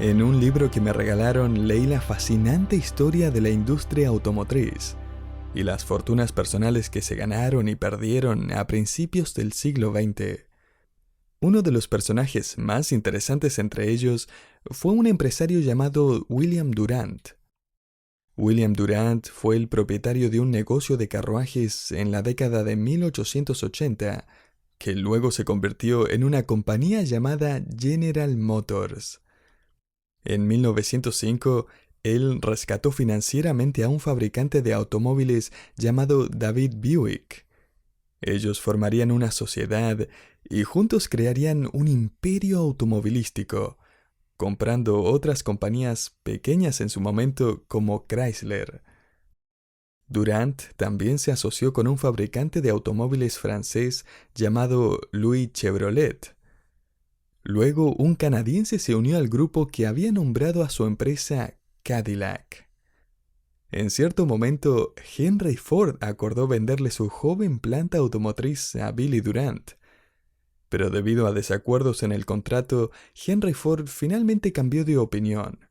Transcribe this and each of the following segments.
En un libro que me regalaron leí la fascinante historia de la industria automotriz y las fortunas personales que se ganaron y perdieron a principios del siglo XX. Uno de los personajes más interesantes entre ellos fue un empresario llamado William Durant. William Durant fue el propietario de un negocio de carruajes en la década de 1880, que luego se convirtió en una compañía llamada General Motors. En 1905, él rescató financieramente a un fabricante de automóviles llamado David Buick. Ellos formarían una sociedad y juntos crearían un imperio automovilístico, comprando otras compañías pequeñas en su momento como Chrysler. Durant también se asoció con un fabricante de automóviles francés llamado Louis Chevrolet. Luego, un canadiense se unió al grupo que había nombrado a su empresa Cadillac. En cierto momento, Henry Ford acordó venderle su joven planta automotriz a Billy Durant. Pero debido a desacuerdos en el contrato, Henry Ford finalmente cambió de opinión,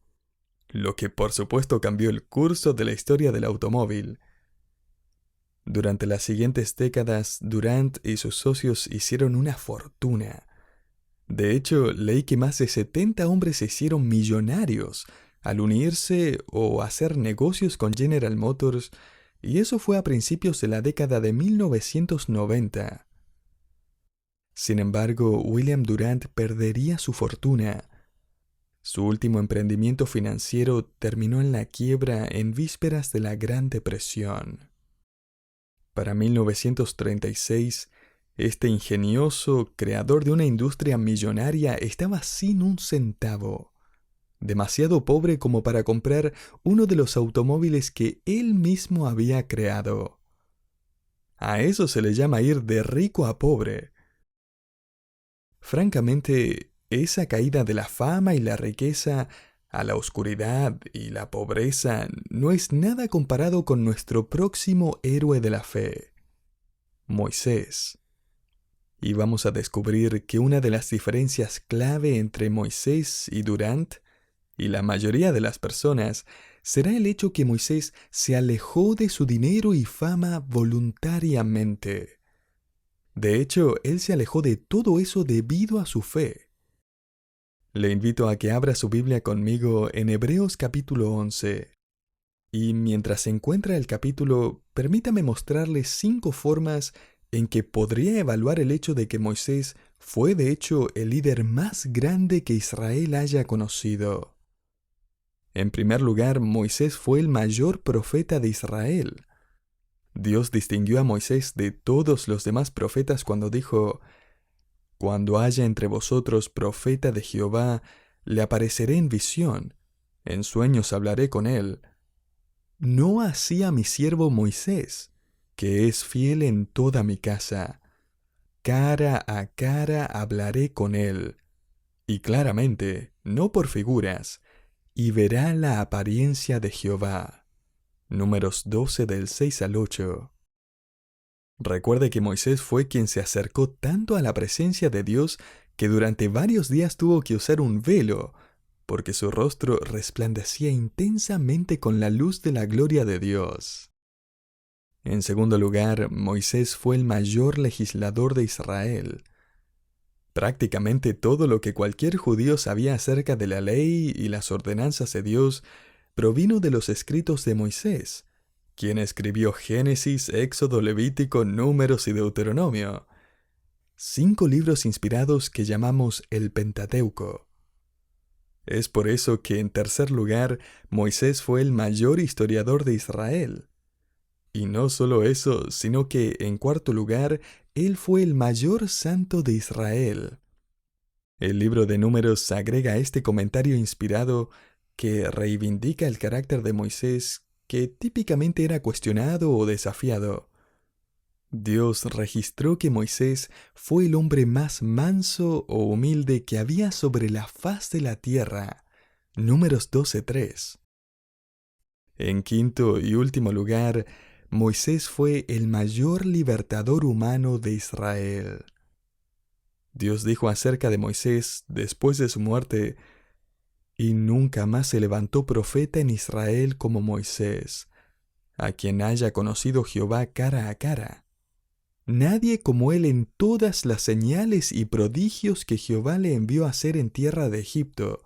lo que por supuesto cambió el curso de la historia del automóvil. Durante las siguientes décadas, Durant y sus socios hicieron una fortuna. De hecho, leí que más de 70 hombres se hicieron millonarios al unirse o hacer negocios con General Motors, y eso fue a principios de la década de 1990. Sin embargo, William Durant perdería su fortuna. Su último emprendimiento financiero terminó en la quiebra en vísperas de la Gran Depresión. Para 1936, este ingenioso creador de una industria millonaria estaba sin un centavo, demasiado pobre como para comprar uno de los automóviles que él mismo había creado. A eso se le llama ir de rico a pobre. Francamente, esa caída de la fama y la riqueza a la oscuridad y la pobreza no es nada comparado con nuestro próximo héroe de la fe, Moisés. Y vamos a descubrir que una de las diferencias clave entre Moisés y Durant y la mayoría de las personas será el hecho que Moisés se alejó de su dinero y fama voluntariamente. De hecho, él se alejó de todo eso debido a su fe. Le invito a que abra su Biblia conmigo en Hebreos capítulo 11. Y mientras se encuentra el capítulo, permítame mostrarle 5 formas en que podría evaluar el hecho de que Moisés fue de hecho el líder más grande que Israel haya conocido. En primer lugar, Moisés fue el mayor profeta de Israel. Dios distinguió a Moisés de todos los demás profetas cuando dijo: «Cuando haya entre vosotros profeta de Jehová, le apareceré en visión, en sueños hablaré con él». No así a mi siervo Moisés, que es fiel en toda mi casa. Cara a cara hablaré con él, y claramente, no por figuras, y verá la apariencia de Jehová. Números 12 del 6 al 8. Recuerde que Moisés fue quien se acercó tanto a la presencia de Dios que durante varios días tuvo que usar un velo, porque su rostro resplandecía intensamente con la luz de la gloria de Dios. En segundo lugar, Moisés fue el mayor legislador de Israel. Prácticamente todo lo que cualquier judío sabía acerca de la ley y las ordenanzas de Dios provino de los escritos de Moisés, quien escribió Génesis, Éxodo, Levítico, Números y Deuteronomio. 5 libros inspirados que llamamos el Pentateuco. Es por eso que, en tercer lugar, Moisés fue el mayor historiador de Israel. Y no solo eso, sino que, en cuarto lugar, él fue el mayor santo de Israel. El libro de Números agrega este comentario inspirado que reivindica el carácter de Moisés, que típicamente era cuestionado o desafiado. Dios registró que Moisés fue el hombre más manso o humilde que había sobre la faz de la tierra. Números 12:3. En quinto y último lugar, Moisés fue el mayor libertador humano de Israel. Dios dijo acerca de Moisés después de su muerte: Y nunca más se levantó profeta en Israel como Moisés, a quien haya conocido Jehová cara a cara. Nadie como él en todas las señales y prodigios que Jehová le envió a hacer en tierra de Egipto,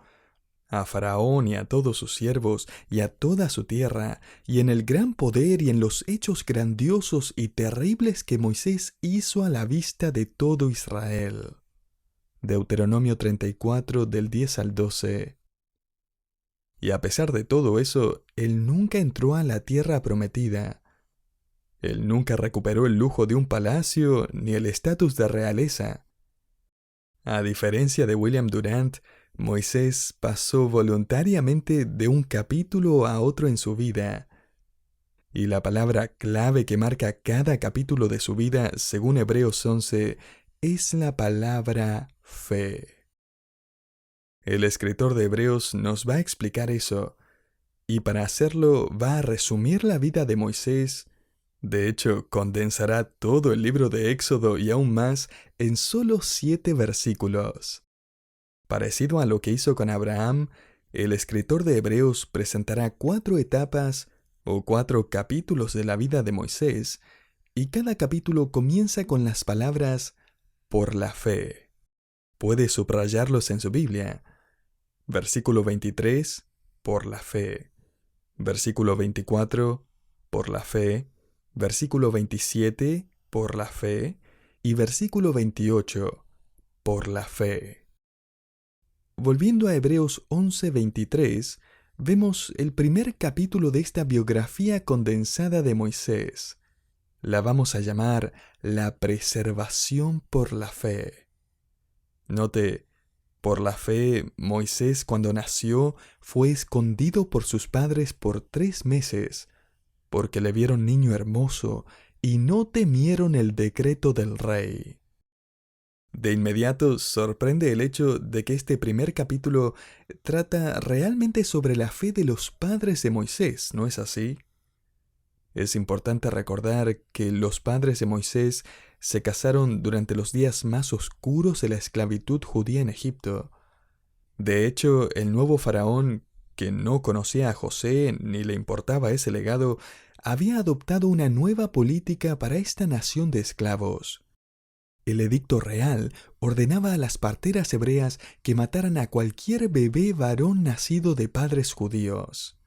a Faraón y a todos sus siervos y a toda su tierra, y en el gran poder y en los hechos grandiosos y terribles que Moisés hizo a la vista de todo Israel. Deuteronomio 34 del 10 al 12. Y a pesar de todo eso, él nunca entró a la tierra prometida. Él nunca recuperó el lujo de un palacio ni el estatus de realeza. A diferencia de William Durant, Moisés pasó voluntariamente de un capítulo a otro en su vida. Y la palabra clave que marca cada capítulo de su vida, según Hebreos 11, es la palabra fe. El escritor de Hebreos nos va a explicar eso, y para hacerlo va a resumir la vida de Moisés. De hecho, condensará todo el libro de Éxodo y aún más en solo 7 versículos. Parecido a lo que hizo con Abraham, el escritor de Hebreos presentará 4 etapas o 4 capítulos de la vida de Moisés, y cada capítulo comienza con las palabras por la fe. Puede subrayarlos en su Biblia. Versículo 23, por la fe. Versículo 24, por la fe. Versículo 27, por la fe. Y versículo 28, por la fe. Volviendo a Hebreos 11:23, vemos el primer capítulo de esta biografía condensada de Moisés. La vamos a llamar la preservación por la fe. Note, por la fe, Moisés cuando nació fue escondido por sus padres por 3 meses, porque le vieron niño hermoso y no temieron el decreto del rey. De inmediato sorprende el hecho de que este primer capítulo trata realmente sobre la fe de los padres de Moisés, ¿no es así? Es importante recordar que los padres de Moisés se casaron durante los días más oscuros de la esclavitud judía en Egipto. De hecho, el nuevo faraón, que no conocía a José ni le importaba ese legado, había adoptado una nueva política para esta nación de esclavos. El edicto real ordenaba a las parteras hebreas que mataran a cualquier bebé varón nacido de padres judíos.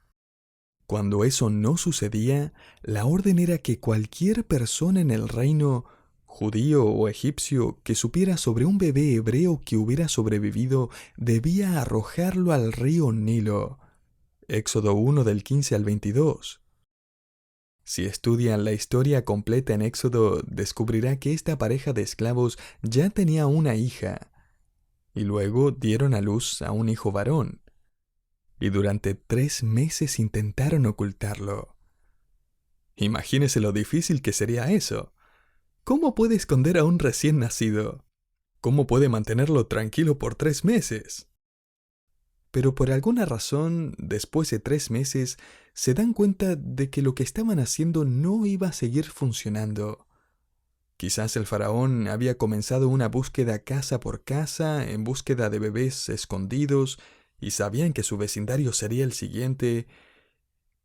Cuando eso no sucedía, la orden era que cualquier persona en el reino, judío o egipcio, que supiera sobre un bebé hebreo que hubiera sobrevivido, debía arrojarlo al río Nilo. Éxodo 1 del 15 al 22. Si estudian la historia completa en Éxodo, descubrirá que esta pareja de esclavos ya tenía una hija, y luego dieron a luz a un hijo varón, y durante 3 meses intentaron ocultarlo. Imagínese lo difícil que sería eso. ¿Cómo puede esconder a un recién nacido? ¿Cómo puede mantenerlo tranquilo por 3 meses? Pero por alguna razón, después de 3 meses, se dan cuenta de que lo que estaban haciendo no iba a seguir funcionando. Quizás el faraón había comenzado una búsqueda casa por casa en búsqueda de bebés escondidos y sabían que su vecindario sería el siguiente.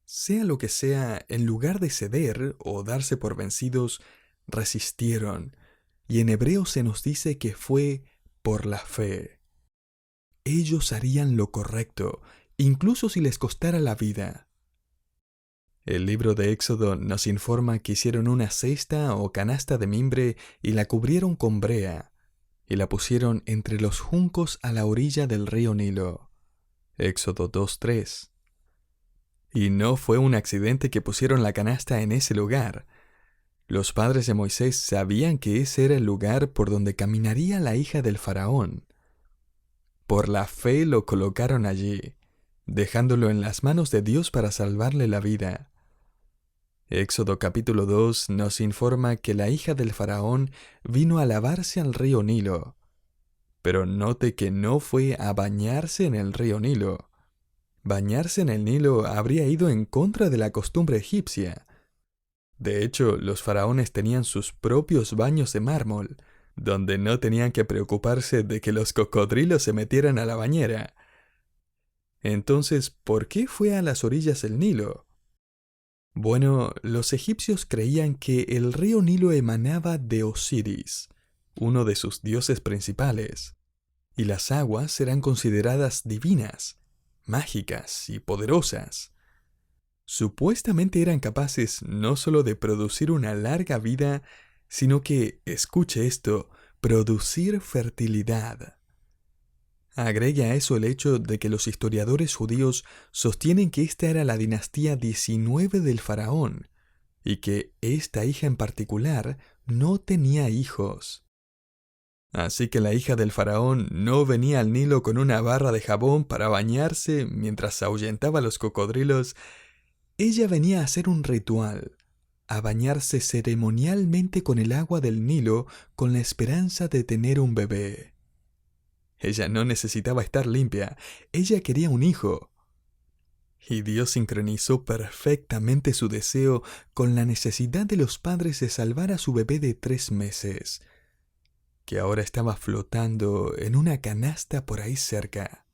Sea lo que sea, en lugar de ceder o darse por vencidos, resistieron, y en hebreo se nos dice que fue por la fe. Ellos harían lo correcto, incluso si les costara la vida. El libro de Éxodo nos informa que hicieron una cesta o canasta de mimbre y la cubrieron con brea, y la pusieron entre los juncos a la orilla del río Nilo. Éxodo 2:3. Y no fue un accidente que pusieron la canasta en ese lugar. Los padres de Moisés sabían que ese era el lugar por donde caminaría la hija del faraón. Por la fe lo colocaron allí, dejándolo en las manos de Dios para salvarle la vida. Éxodo capítulo 2 nos informa que la hija del faraón vino a lavarse al río Nilo. Pero note que no fue a bañarse en el río Nilo. Bañarse en el Nilo habría ido en contra de la costumbre egipcia. De hecho, los faraones tenían sus propios baños de mármol, donde no tenían que preocuparse de que los cocodrilos se metieran a la bañera. Entonces, ¿por qué fue a las orillas del Nilo? Bueno, los egipcios creían que el río Nilo emanaba de Osiris, uno de sus dioses principales, y las aguas eran consideradas divinas, mágicas y poderosas. Supuestamente eran capaces no solo de producir una larga vida, sino que, escuche esto, producir fertilidad. Agregue a eso el hecho de que los historiadores judíos sostienen que esta era la dinastía 19 del faraón, y que esta hija en particular no tenía hijos. Así que la hija del faraón no venía al Nilo con una barra de jabón para bañarse mientras ahuyentaba a los cocodrilos. Ella venía a hacer un ritual, a bañarse ceremonialmente con el agua del Nilo con la esperanza de tener un bebé. Ella no necesitaba estar limpia, ella quería un hijo. Y Dios sincronizó perfectamente su deseo con la necesidad de los padres de salvar a su bebé de 3 meses, que ahora estaba flotando en una canasta por ahí cerca.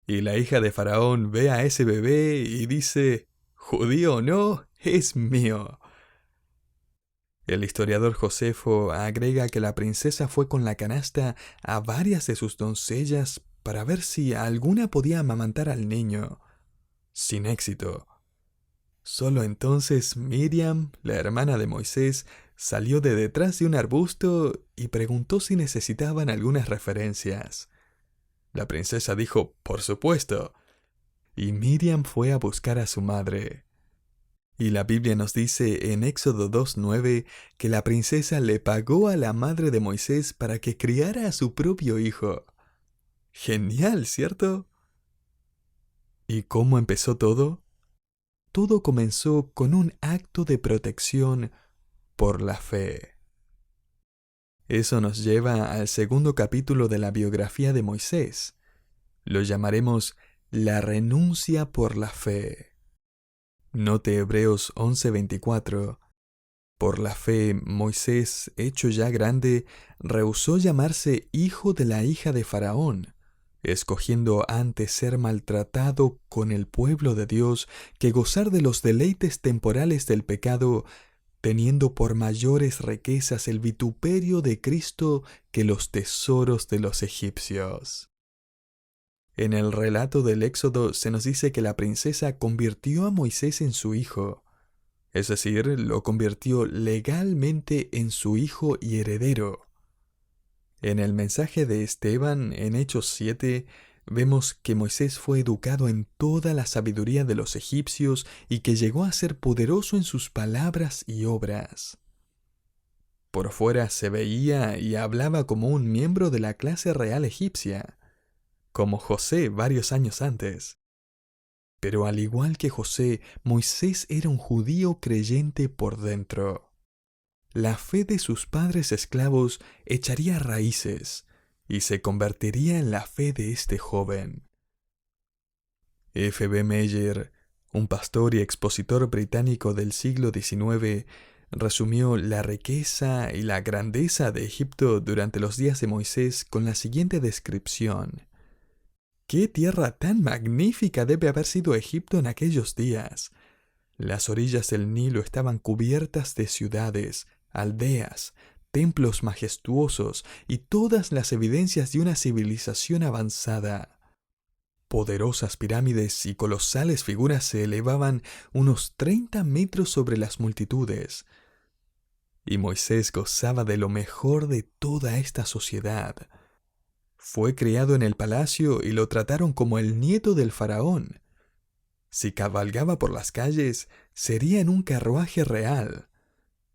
Y la hija de Faraón ve a ese bebé y dice, «Judío o no, es mío». El historiador Josefo agrega que la princesa fue con la canasta a varias de sus doncellas para ver si alguna podía amamantar al niño. Sin éxito. Solo entonces Miriam, la hermana de Moisés, salió de detrás de un arbusto y preguntó si necesitaban algunas referencias. La princesa dijo, «Por supuesto», y Miriam fue a buscar a su madre. Y la Biblia nos dice en Éxodo 2:9 que la princesa le pagó a la madre de Moisés para que criara a su propio hijo. Genial, ¿cierto? ¿Y cómo empezó todo? Todo comenzó con un acto de protección por la fe. Eso nos lleva al segundo capítulo de la biografía de Moisés. Lo llamaremos la renuncia por la fe. Note Hebreos 11:24. Por la fe, Moisés, hecho ya grande, rehusó llamarse hijo de la hija de Faraón, escogiendo antes ser maltratado con el pueblo de Dios que gozar de los deleites temporales del pecado, teniendo por mayores riquezas el vituperio de Cristo que los tesoros de los egipcios. En el relato del Éxodo se nos dice que la princesa convirtió a Moisés en su hijo, es decir, lo convirtió legalmente en su hijo y heredero. En el mensaje de Esteban, en Hechos 7, vemos que Moisés fue educado en toda la sabiduría de los egipcios y que llegó a ser poderoso en sus palabras y obras. Por fuera se veía y hablaba como un miembro de la clase real egipcia, como José varios años antes. Pero al igual que José, Moisés era un judío creyente por dentro. La fe de sus padres esclavos echaría raíces y se convertiría en la fe de este joven. F. B. Meyer, un pastor y expositor británico del siglo XIX, resumió la riqueza y la grandeza de Egipto durante los días de Moisés con la siguiente descripción. ¡Qué tierra tan magnífica debe haber sido Egipto en aquellos días! Las orillas del Nilo estaban cubiertas de ciudades, aldeas, templos majestuosos y todas las evidencias de una civilización avanzada. Poderosas pirámides y colosales figuras se elevaban unos 30 metros sobre las multitudes. Y Moisés gozaba de lo mejor de toda esta sociedad. Fue criado en el palacio y lo trataron como el nieto del faraón. Si cabalgaba por las calles, sería en un carruaje real.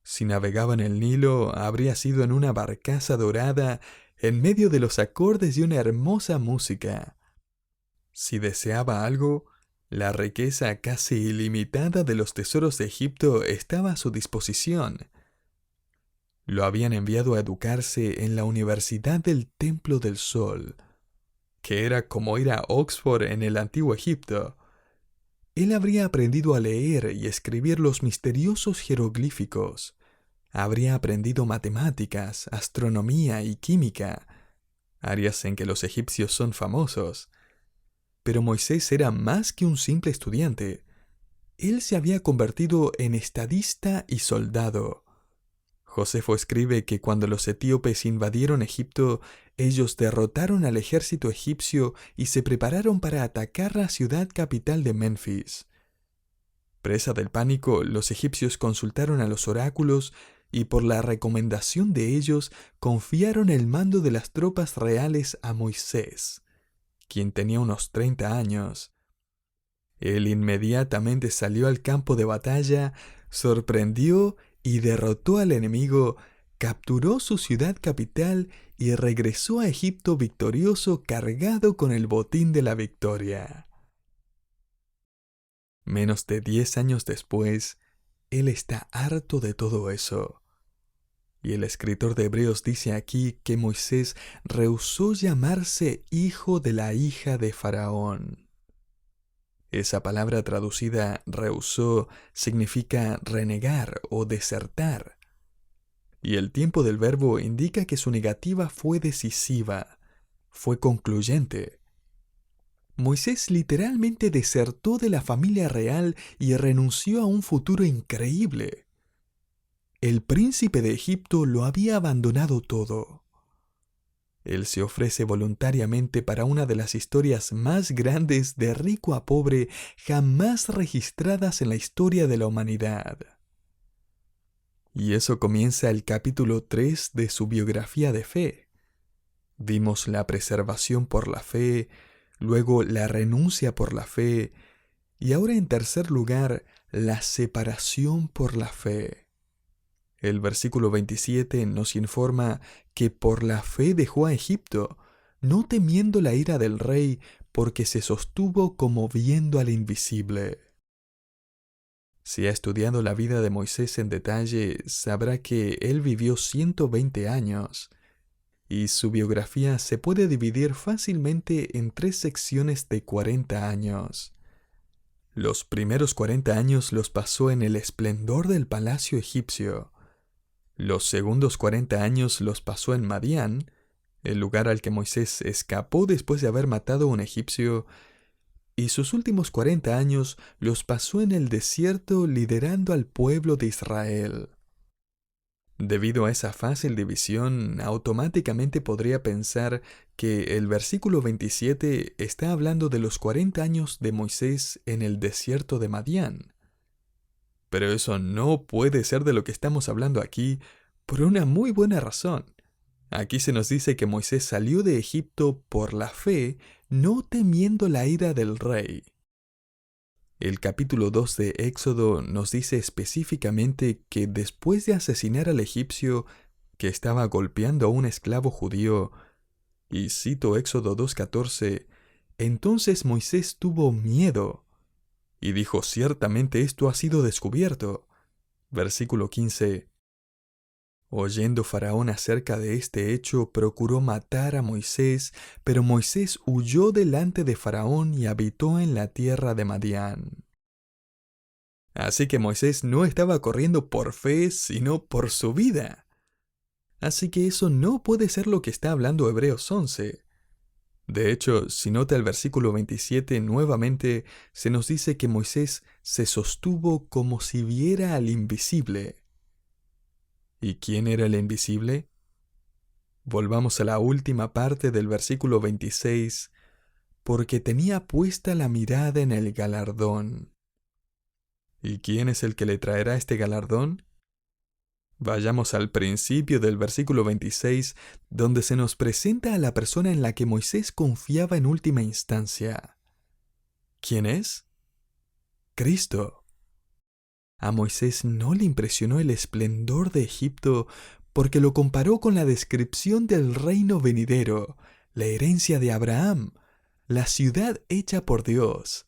Si navegaba en el Nilo, habría sido en una barcaza dorada en medio de los acordes de una hermosa música. Si deseaba algo, la riqueza casi ilimitada de los tesoros de Egipto estaba a su disposición. Lo habían enviado a educarse en la Universidad del Templo del Sol, que era como ir a Oxford en el antiguo Egipto. Él habría aprendido a leer y escribir los misteriosos jeroglíficos. Habría aprendido matemáticas, astronomía y química, áreas en que los egipcios son famosos. Pero Moisés era más que un simple estudiante. Él se había convertido en estadista y soldado. Josefo escribe que cuando los etíopes invadieron Egipto, ellos derrotaron al ejército egipcio y se prepararon para atacar la ciudad capital de Menfis. Presa del pánico, los egipcios consultaron a los oráculos y por la recomendación de ellos confiaron el mando de las tropas reales a Moisés, quien tenía unos 30 años. Él inmediatamente salió al campo de batalla, sorprendió y derrotó al enemigo, capturó su ciudad capital y regresó a Egipto victorioso cargado con el botín de la victoria. Menos de 10 años después, él está harto de todo eso. Y el escritor de Hebreos dice aquí que Moisés rehusó llamarse hijo de la hija de Faraón. Esa palabra traducida rehusó significa renegar o desertar. Y el tiempo del verbo indica que su negativa fue decisiva, fue concluyente. Moisés literalmente desertó de la familia real y renunció a un futuro increíble. El príncipe de Egipto lo había abandonado todo. Él se ofrece voluntariamente para una de las historias más grandes de rico a pobre jamás registradas en la historia de la humanidad. Y eso comienza el capítulo 3 de su biografía de fe. Vimos la preservación por la fe, luego la renuncia por la fe, y ahora en tercer lugar, la separación por la fe. El versículo 27 nos informa que por la fe dejó a Egipto, no temiendo la ira del rey, porque se sostuvo como viendo al invisible. Si ha estudiado la vida de Moisés en detalle, sabrá que él vivió 120 años, y su biografía se puede dividir fácilmente en 3 secciones de 40 años. Los primeros 40 años los pasó en el esplendor del palacio egipcio. Los segundos 40 años los pasó en Madián, el lugar al que Moisés escapó después de haber matado a un egipcio, y sus últimos 40 años los pasó en el desierto liderando al pueblo de Israel. Debido a esa fácil división, automáticamente podría pensar que el versículo 27 está hablando de los 40 años de Moisés en el desierto de Madián. Pero eso no puede ser de lo que estamos hablando aquí por una muy buena razón. Aquí se nos dice que Moisés salió de Egipto por la fe, no temiendo la ira del rey. El capítulo 2 de Éxodo nos dice específicamente que después de asesinar al egipcio que estaba golpeando a un esclavo judío, y cito Éxodo 2:14, entonces Moisés tuvo miedo y dijo: ciertamente esto ha sido descubierto. Versículo 15. Oyendo Faraón acerca de este hecho, procuró matar a Moisés, pero Moisés huyó delante de Faraón y habitó en la tierra de Madián. Así que Moisés no estaba corriendo por fe, sino por su vida. Así que eso no puede ser lo que está hablando Hebreos 11. De hecho, si nota el versículo 27, nuevamente se nos dice que Moisés se sostuvo como si viera al invisible. ¿Y quién era el invisible? Volvamos a la última parte del versículo 26, porque tenía puesta la mirada en el galardón. ¿Y quién es el que le traerá este galardón? Vayamos al principio del versículo 26, donde se nos presenta a la persona en la que Moisés confiaba en última instancia. ¿Quién es? Cristo. A Moisés no le impresionó el esplendor de Egipto porque lo comparó con la descripción del reino venidero, la herencia de Abraham, la ciudad hecha por Dios,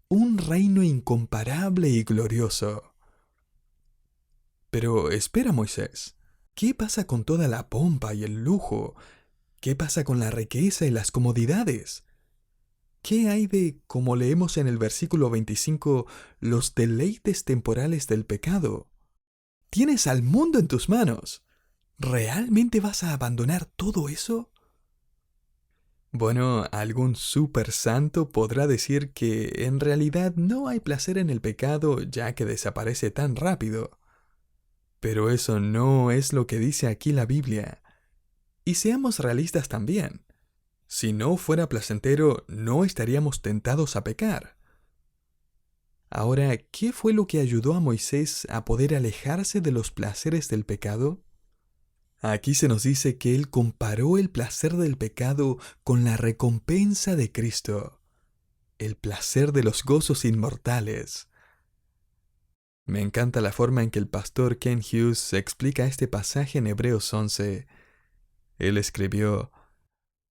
un reino incomparable y glorioso. Pero espera, Moisés, ¿qué pasa con toda la pompa y el lujo? ¿Qué pasa con la riqueza y las comodidades? ¿Qué hay de, como leemos en el versículo 25, los deleites temporales del pecado? Tienes al mundo en tus manos. ¿Realmente vas a abandonar todo eso? Bueno, algún super santo podrá decir que en realidad no hay placer en el pecado ya que desaparece tan rápido. Pero eso no es lo que dice aquí la Biblia. Y seamos realistas también. Si no fuera placentero, no estaríamos tentados a pecar. Ahora, ¿qué fue lo que ayudó a Moisés a poder alejarse de los placeres del pecado? Aquí se nos dice que él comparó el placer del pecado con la recompensa de Cristo, el placer de los gozos inmortales. Me encanta la forma en que el pastor Ken Hughes explica este pasaje en Hebreos 11. Él escribió: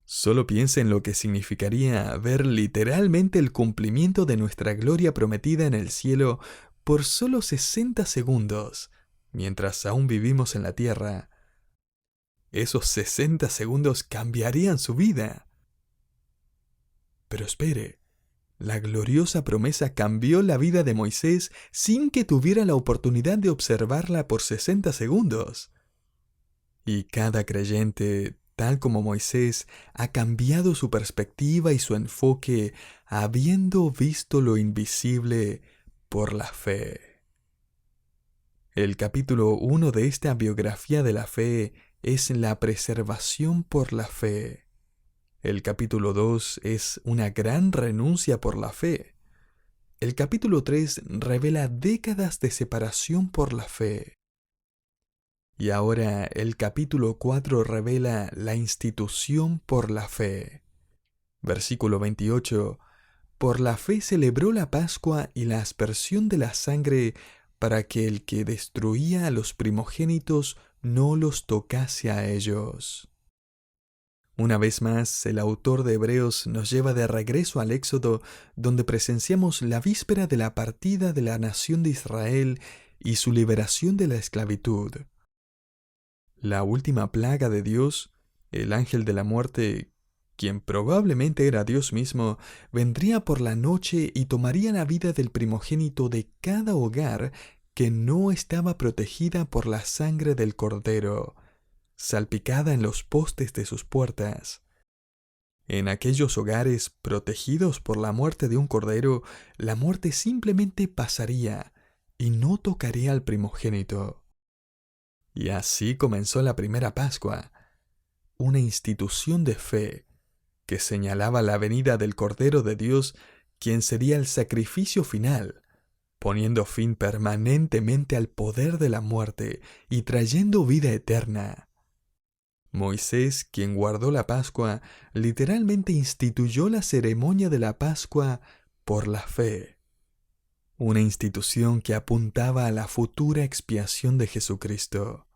solo piensa en lo que significaría ver literalmente el cumplimiento de nuestra gloria prometida en el cielo por solo 60 segundos, mientras aún vivimos en la tierra. Esos 60 segundos cambiarían su vida. Pero espere, la gloriosa promesa cambió la vida de Moisés sin que tuviera la oportunidad de observarla por 60 segundos. Y cada creyente, tal como Moisés, ha cambiado su perspectiva y su enfoque habiendo visto lo invisible por la fe. El capítulo 1 de esta biografía de la fe es la preservación por la fe. El capítulo 2 es una gran renuncia por la fe. El capítulo 3 revela décadas de separación por la fe. Y ahora el capítulo 4 revela la institución por la fe. Versículo 28. Por la fe celebró la Pascua y la aspersión de la sangre para que el que destruía a los primogénitos no los tocase a ellos. Una vez más, el autor de Hebreos nos lleva de regreso al Éxodo, donde presenciamos la víspera de la partida de la nación de Israel y su liberación de la esclavitud. La última plaga de Dios, el ángel de la muerte, quien probablemente era Dios mismo, vendría por la noche y tomaría la vida del primogénito de cada hogar que no estaba protegida por la sangre del Cordero, salpicada en los postes de sus puertas. En aquellos hogares protegidos por la muerte de un cordero, la muerte simplemente pasaría y no tocaría al primogénito. Y así comenzó la primera Pascua, una institución de fe que señalaba la venida del Cordero de Dios, quien sería el sacrificio final, poniendo fin permanentemente al poder de la muerte y trayendo vida eterna. Moisés, quien guardó la Pascua, literalmente instituyó la ceremonia de la Pascua por la fe, una institución que apuntaba a la futura expiación de Jesucristo.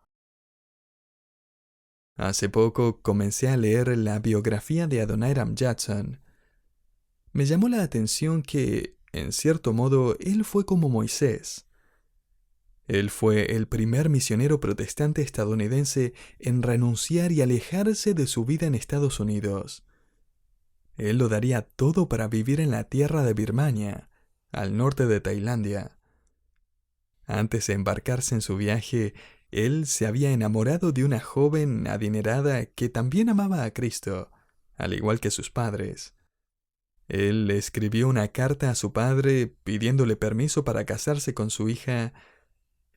Hace poco comencé a leer la biografía de Adoniram Judson. Me llamó la atención que, en cierto modo, él fue como Moisés. Él fue el primer misionero protestante estadounidense en renunciar y alejarse de su vida en Estados Unidos. Él lo daría todo para vivir en la tierra de Birmania, al norte de Tailandia. Antes de embarcarse en su viaje, él se había enamorado de una joven adinerada que también amaba a Cristo, al igual que sus padres. Él le escribió una carta a su padre pidiéndole permiso para casarse con su hija,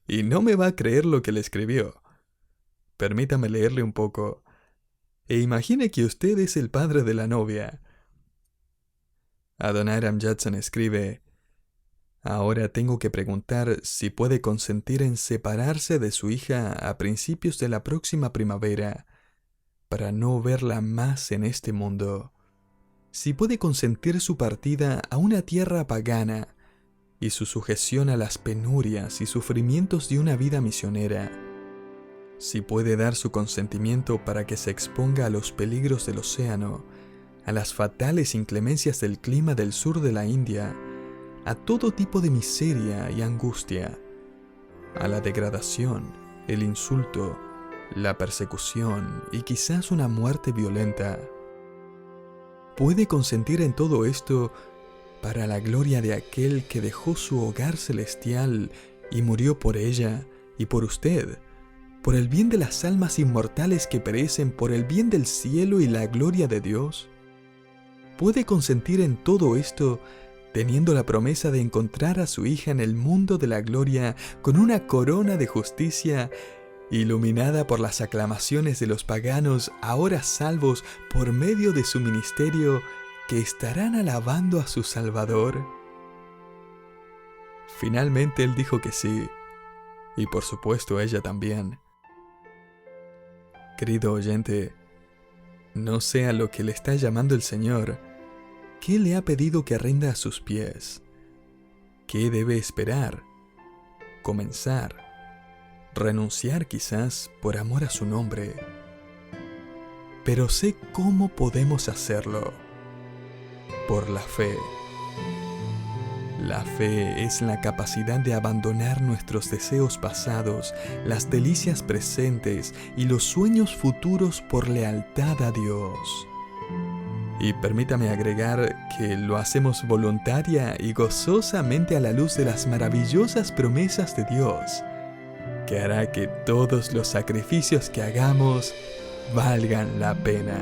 y no me va a creer lo que le escribió. Permítame leerle un poco. E imagine que usted es el padre de la novia. Adoniram Judson escribe: ahora tengo que preguntar si puede consentir en separarse de su hija a principios de la próxima primavera, para no verla más en este mundo. Si puede consentir su partida a una tierra pagana y su sujeción a las penurias y sufrimientos de una vida misionera. Si puede dar su consentimiento para que se exponga a los peligros del océano, a las fatales inclemencias del clima del sur de la India, a todo tipo de miseria y angustia, a la degradación, el insulto, la persecución y quizás una muerte violenta. Puede consentir en todo esto para la gloria de aquel que dejó su hogar celestial y murió por ella y por usted, por el bien de las almas inmortales que perecen, por el bien del cielo y la gloria de Dios. puede consentir en todo esto, teniendo la promesa de encontrar a su hija en el mundo de la gloria con una corona de justicia, iluminada por las aclamaciones de los paganos ahora salvos por medio de su ministerio, que estarán alabando a su Salvador? Finalmente él dijo que sí, y por supuesto ella también. Querido oyente, no sé a lo que le está llamando el Señor. ¿Qué le ha pedido que rinda a sus pies? ¿Qué debe esperar? Comenzar. Renunciar quizás por amor a su nombre. Pero sé cómo podemos hacerlo. Por la fe. La fe es la capacidad de abandonar nuestros deseos pasados, las delicias presentes y los sueños futuros por lealtad a Dios. Y permítame agregar que lo hacemos voluntaria y gozosamente a la luz de las maravillosas promesas de Dios, que hará que todos los sacrificios que hagamos valgan la pena.